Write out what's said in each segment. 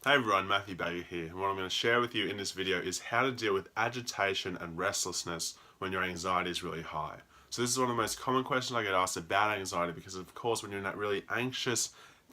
Hey everyone, Matthew Baker here, and what I'm going to share with you in this video is how to deal with agitation and restlessness when your anxiety is really high. So this is one of the most common questions I get asked about anxiety because of course when you're in that really anxious,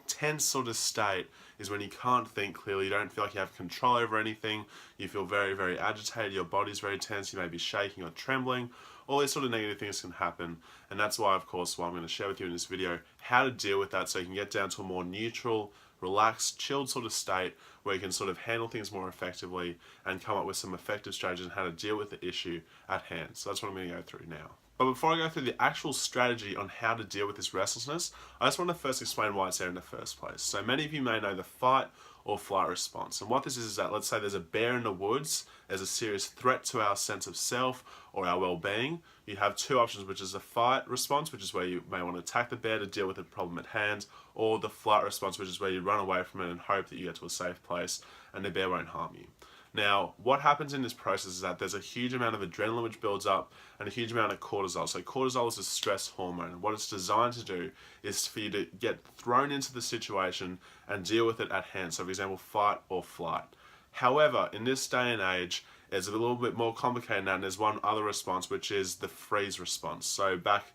tense sort of state is when you can't think clearly, you don't feel like you have control over anything, you feel very, very agitated, your body's very tense, you may be shaking or trembling, all these sort of negative things can happen, and that's why of course what I'm going to share with you in this video, how to deal with that so you can get down to a more neutral, relaxed, chilled sort of state where you can sort of handle things more effectively and come up with some effective strategies on how to deal with the issue at hand. So that's what I'm going to go through now. But before I go through the actual strategy on how to deal with this restlessness, I just want to first explain why it's there in the first place. So many of you may know the fight or flight response. And what this is that let's say there's a bear in the woods, there's a serious threat to our sense of self or our well-being. You have two options, which is the fight response, which is where you may want to attack the bear to deal with the problem at hand, or the flight response, which is where you run away from it and hope that you get to a safe place and the bear won't harm you. Now, what happens in this process is that there's a huge amount of adrenaline which builds up and a huge amount of cortisol. So cortisol is a stress hormone, and what it's designed to do is for you to get thrown into the situation and deal with it at hand. So for example, fight or flight. However, in this day and age, it's a little bit more complicated than that, and there's one other response, which is the freeze response. So back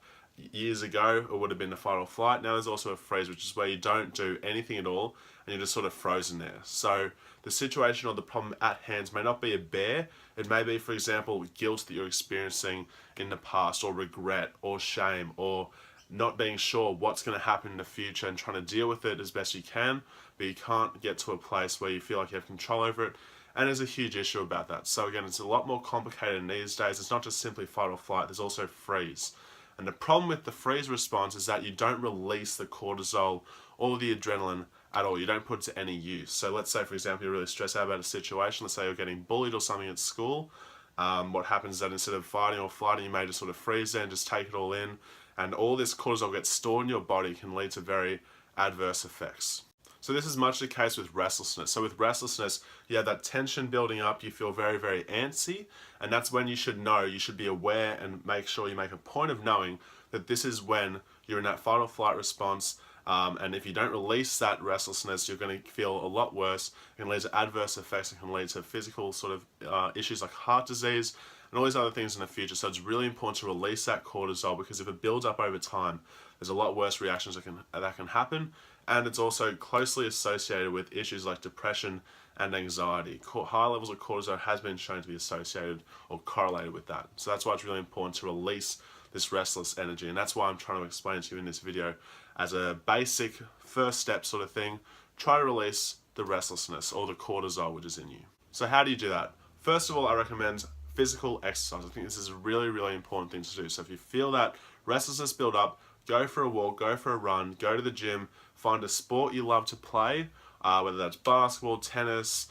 years ago, it would have been the fight or flight. Now there's also a freeze, which is where you don't do anything at all and you're just sort of frozen there. So the situation or the problem at hand may not be a bear. It may be, for example, guilt that you're experiencing in the past, or regret, or shame, or not being sure what's going to happen in the future and trying to deal with it as best you can, but you can't get to a place where you feel like you have control over it. And there's a huge issue about that. So again, it's a lot more complicated in these days. It's not just simply fight or flight, there's also freeze. And the problem with the freeze response is that you don't release the cortisol or the adrenaline at all. You don't put it to any use. So let's say, for example, you're really stressed out about a situation. Let's say you're getting bullied or something at school. What happens is that instead of fighting or flighting, you may just sort of freeze there and just take it all in. And all this cortisol gets stored in your body, can lead to very adverse effects. So this is much the case with restlessness. So with restlessness, you have that tension building up, you feel very, very antsy, and that's when you should know, you should be aware and make sure you make a point of knowing that this is when you're in that fight or flight response, and if you don't release that restlessness, you're going to feel a lot worse. It can lead to adverse effects, it can lead to physical sort of issues like heart disease, and all these other things in the future. So it's really important to release that cortisol, because if it builds up over time, there's a lot worse reactions that can happen, and it's also closely associated with issues like depression and anxiety. High levels of cortisol has been shown to be associated or correlated with that. So that's why it's really important to release this restless energy, and that's why I'm trying to explain to you in this video as a basic first step sort of thing. Try to release the restlessness or the cortisol which is in you. So how do you do that? First of all, I recommend physical exercise. I think this is a really, really important thing to do. So if you feel that restlessness build up, go for a walk, go for a run, go to the gym, find a sport you love to play, whether that's basketball, tennis,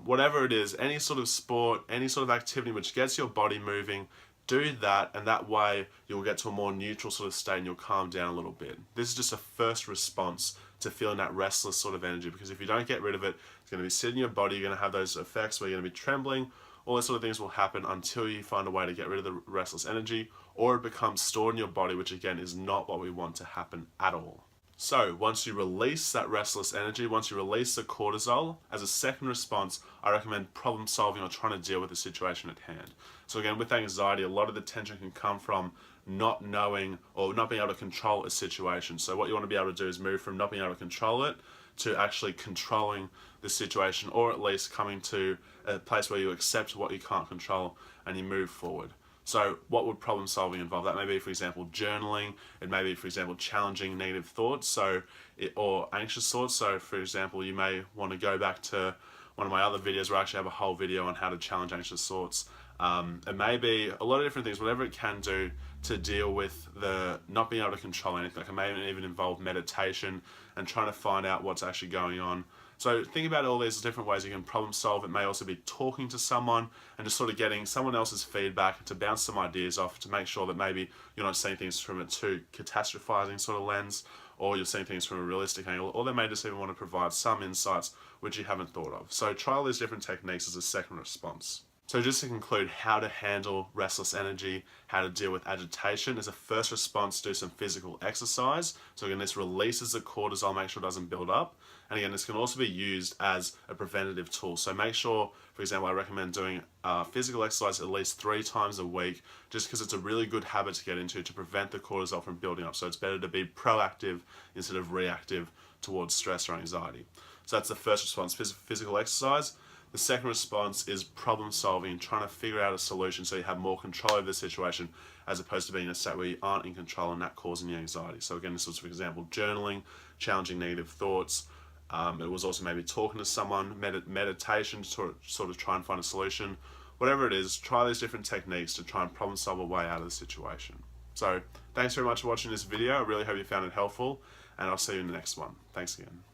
whatever it is, any sort of sport, any sort of activity which gets your body moving. Do that, and that way you'll get to a more neutral sort of state and you'll calm down a little bit. This is just a first response to feeling that restless sort of energy, because if you don't get rid of it, it's going to be sitting in your body, you're going to have those effects where you're going to be trembling. All those sort of things will happen until you find a way to get rid of the restless energy, or it becomes stored in your body, which again is not what we want to happen at all. So once you release that restless energy, once you release the cortisol, as a second response, I recommend problem solving or trying to deal with the situation at hand. So again, with anxiety, a lot of the tension can come from not knowing or not being able to control a situation. So what you want to be able to do is move from not being able to control it to actually controlling the situation, or at least coming to a place where you accept what you can't control and you move forward. So what would problem solving involve? That may be, for example, journaling. It may be, for example, challenging negative thoughts, or anxious thoughts. So for example, you may want to go back to one of my other videos where I actually have a whole video on how to challenge anxious thoughts. It may be a lot of different things, whatever it can do to deal with the not being able to control anything. Like it may even involve meditation and trying to find out what's actually going on. So think about all these different ways you can problem solve. It may also be talking to someone and just sort of getting someone else's feedback to bounce some ideas off, to make sure that maybe you're not seeing things from a too catastrophizing sort of lens, or you're seeing things from a realistic angle, or they may just even want to provide some insights which you haven't thought of. So try all these different techniques as a second response. So just to conclude, how to handle restless energy, how to deal with agitation. As a first response, do some physical exercise. So again, this releases the cortisol, make sure it doesn't build up. And again, this can also be used as a preventative tool. So make sure, for example, I recommend doing physical exercise at least 3 times a week, just because it's a really good habit to get into to prevent the cortisol from building up. So it's better to be proactive instead of reactive towards stress or anxiety. So that's the first response, physical exercise. The second response is problem solving and trying to figure out a solution so you have more control over the situation, as opposed to being in a state where you aren't in control and that causing the anxiety. So again, this was, for example, journaling, challenging negative thoughts. It was also maybe talking to someone, meditation to sort of try and find a solution. Whatever it is, try these different techniques to try and problem solve a way out of the situation. So thanks very much for watching this video. I really hope you found it helpful, and I'll see you in the next one. Thanks again.